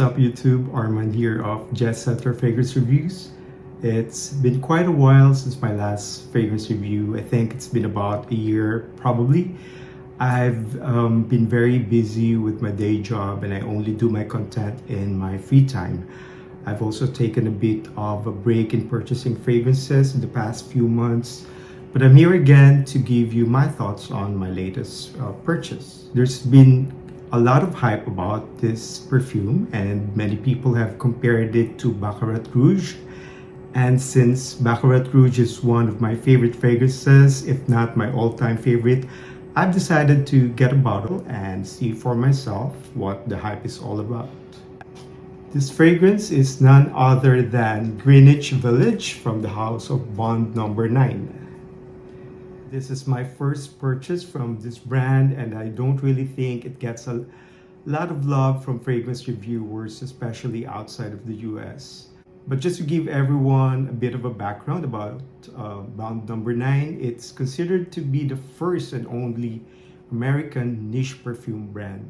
up YouTube? Arman here of Jet Center Fragrance Reviews. It's been quite a while since my last fragrance review. I think it's been about a year probably. I've been very busy with my day job and I only do my content in my free time. I've also taken a bit of a break in purchasing fragrances in the past few months, but I'm here again to give you my thoughts on my latest purchase. There's been a lot of hype about this perfume and many people have compared it to Baccarat Rouge. And since Baccarat Rouge is one of my favorite fragrances, if not my all-time favorite, I've decided to get a bottle and see for myself what the hype is all about. This fragrance is none other than Greenwich Village from the house of Bond number 9. This is my first purchase from this brand and I don't really think it gets a lot of love from fragrance reviewers, especially outside of the US. But just to give everyone a bit of a background about Bond number 9, it's considered to be the first and only American niche perfume brand.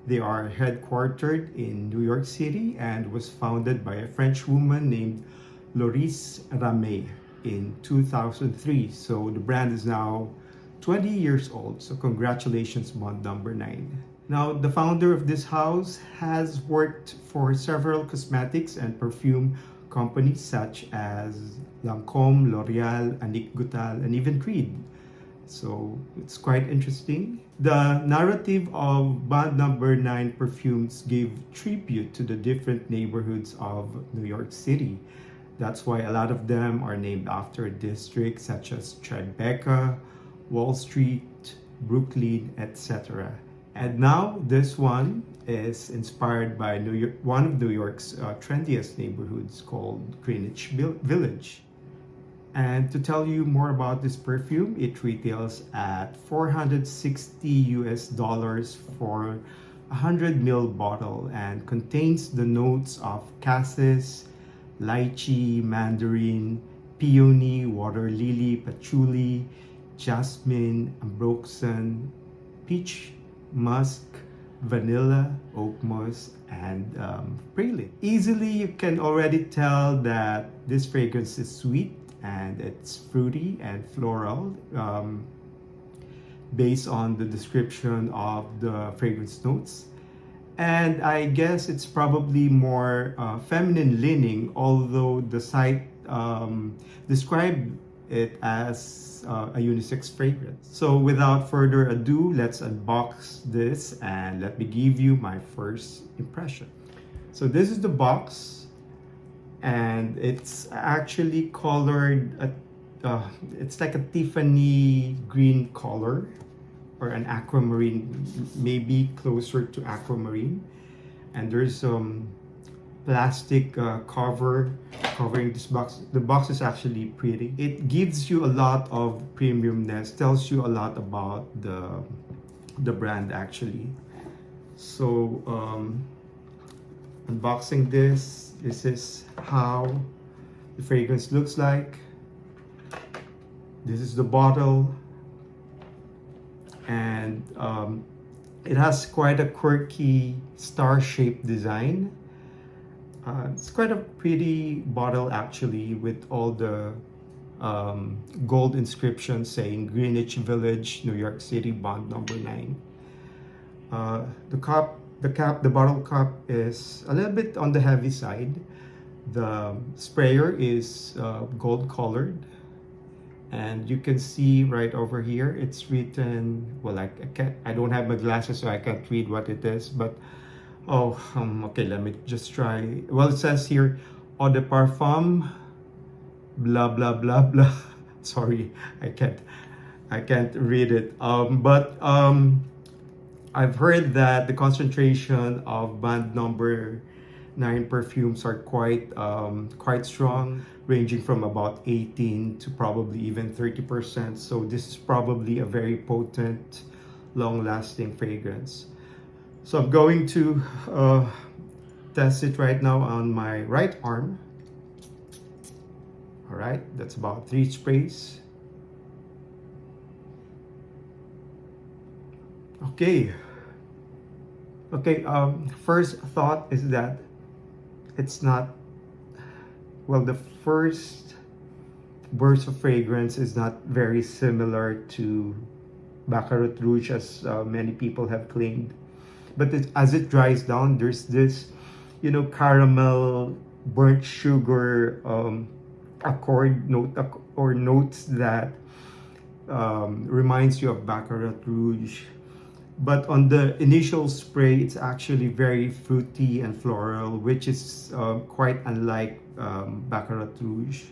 They are headquartered in New York City and was founded by a French woman named Loris Ramey in 2003. So the brand is now 20 years old. So congratulations, Bond number 9. Now, the founder of this house has worked for several cosmetics and perfume companies such as Lancôme, L'Oreal, Annick Goutal, and even Creed. So it's quite interesting. The narrative of Bond number 9 perfumes gave tribute to the different neighborhoods of New York City. That's why a lot of them are named after districts such as Tribeca, Wall Street, Brooklyn, etc. And now this one is inspired by one of New York's trendiest neighborhoods called Greenwich Village. And to tell you more about this perfume, it retails at $460 for a 100 ml bottle and contains the notes of cassis, lychee, mandarin, peony, water lily, patchouli, jasmine, ambroxan, peach, musk, vanilla, oak moss, and praline. Easily, you can already tell that this fragrance is sweet and it's fruity and floral based on the description of the fragrance notes. And I guess it's probably more feminine leaning, although the site described it as a unisex fragrance. So without further ado, let's unbox this and let me give you my first impression. So this is the box and it's actually colored, it's like a Tiffany green color or an aquamarine, maybe closer to aquamarine. And there's some plastic cover covering this box. The box is actually pretty. It gives you a lot of premiumness, tells you a lot about the brand actually. So unboxing this is how the fragrance looks like. This is the bottle and it has quite a quirky star-shaped design. It's quite a pretty bottle actually with all the gold inscription saying Greenwich Village, New York City, Bond number 9. The bottle cap is a little bit on the heavy side. The sprayer is gold colored. And you can see right over here, it's written, well, I don't have my glasses so I can't read what it is, but okay, let me just try. Well, it says here, eau de parfum, blah, blah, blah, blah. Sorry, I can't read it. I've heard that the concentration of Bond number 9 perfumes are quite strong, ranging from about 18 to probably even 30%. So this is probably a very potent, long-lasting fragrance. So I'm going to test it right now on my right arm. All right, that's about 3 sprays. Okay, Okay, first thought is that it's not, well, the first burst of fragrance is not very similar to Baccarat Rouge as many people have claimed. But as it dries down, there's this, caramel, burnt sugar accord note or notes that reminds you of Baccarat Rouge. But on the initial spray, it's actually very fruity and floral, which is quite unlike Baccarat Rouge.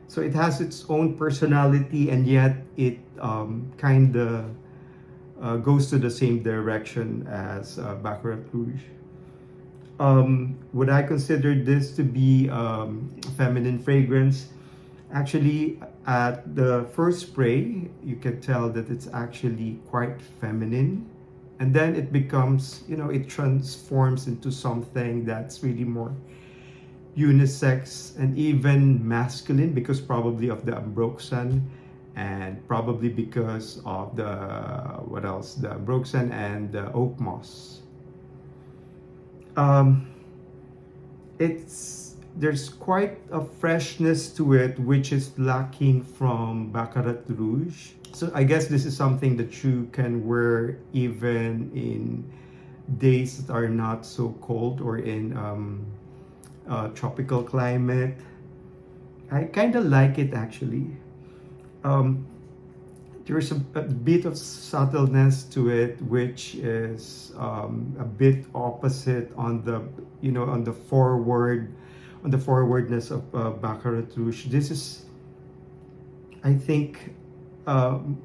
So it has its own personality, and yet it kind of goes to the same direction as Baccarat Rouge. Would I consider this to be a feminine fragrance? Actually, at the first spray, you can tell that it's actually quite feminine. And then it becomes, it transforms into something that's really more unisex and even masculine, because probably of the ambroxan, and probably because of the, what else, the ambroxan and the oak moss. It's There's quite a freshness to it, which is lacking from Baccarat Rouge. So I guess this is something that you can wear even in days that are not so cold, or in tropical climate. I kind of like it actually. Um, there's a bit of subtleness to it, which is a bit opposite on the, on the forwardness of Baccarat Rouge. This is, I think,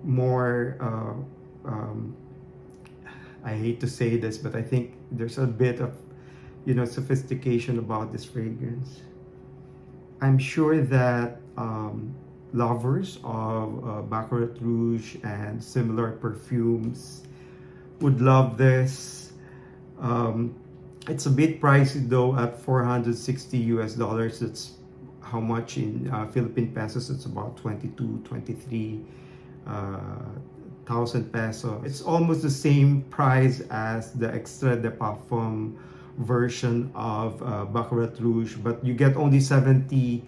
more. I hate to say this, but I think there's a bit of, sophistication about this fragrance. I'm sure that lovers of Baccarat Rouge and similar perfumes would love this. It's a bit pricey though, at 460 US dollars. That's how much in Philippine pesos. It's about 22, 23 thousand peso. It's almost the same price as the Extra de Parfum version of Baccarat Rouge, but you get only 70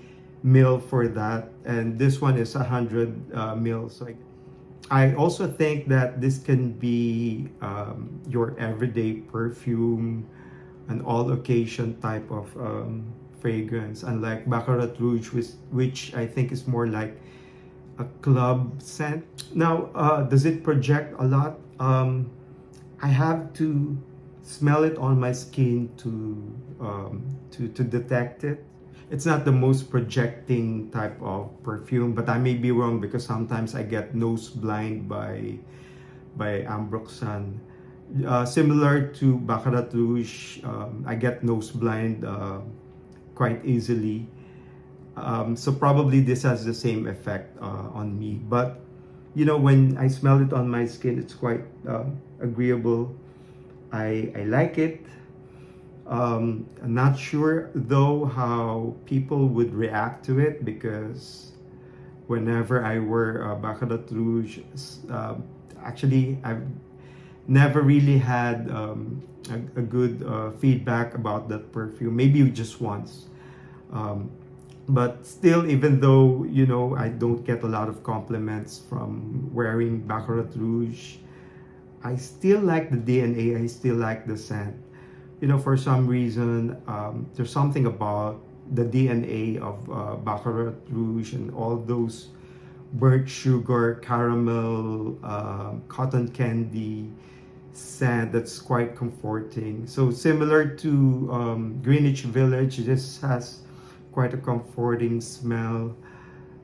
mil for that, and this one is 100 mil. So I also think that this can be your everyday perfume, an all occasion type of fragrance, unlike Baccarat Rouge, which I think is more like a club scent. Now, does it project a lot? I have to smell it on my skin to detect it. It's not the most projecting type of perfume, but I may be wrong, because sometimes I get nose blind by ambroxan. Similar to Baccarat Rouge, I get nose blind quite easily. So probably this has the same effect on me. But when I smell it on my skin, it's quite agreeable. I like it. I'm not sure though how people would react to it, because whenever I wear Baccarat Rouge, actually I've never really had a good feedback about that perfume. Maybe just once. But still, even though I don't get a lot of compliments from wearing Baccarat Rouge, I still like the DNA. I still like the scent. For some reason, there's something about the DNA of Baccarat Rouge and all those burnt sugar, caramel, cotton candy scent that's quite comforting. So similar to Greenwich Village, this has quite a comforting smell.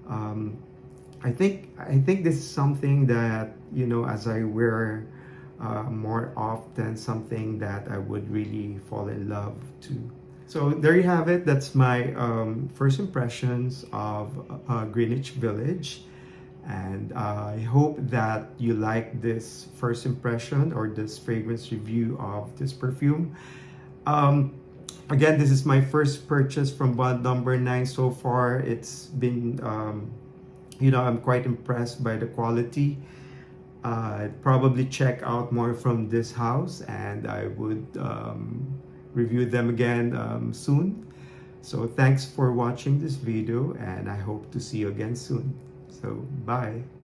I think this is something that as I wear more often, something that I would really fall in love to. So there you have it. That's my first impressions of Greenwich Village, and I hope that you like this first impression or this fragrance review of this perfume. Again, this is my first purchase from bond number 9 so far. It's been, I'm quite impressed by the quality. I'd probably check out more from this house, and I would review them again soon. So thanks for watching this video, and I hope to see you again soon. So bye.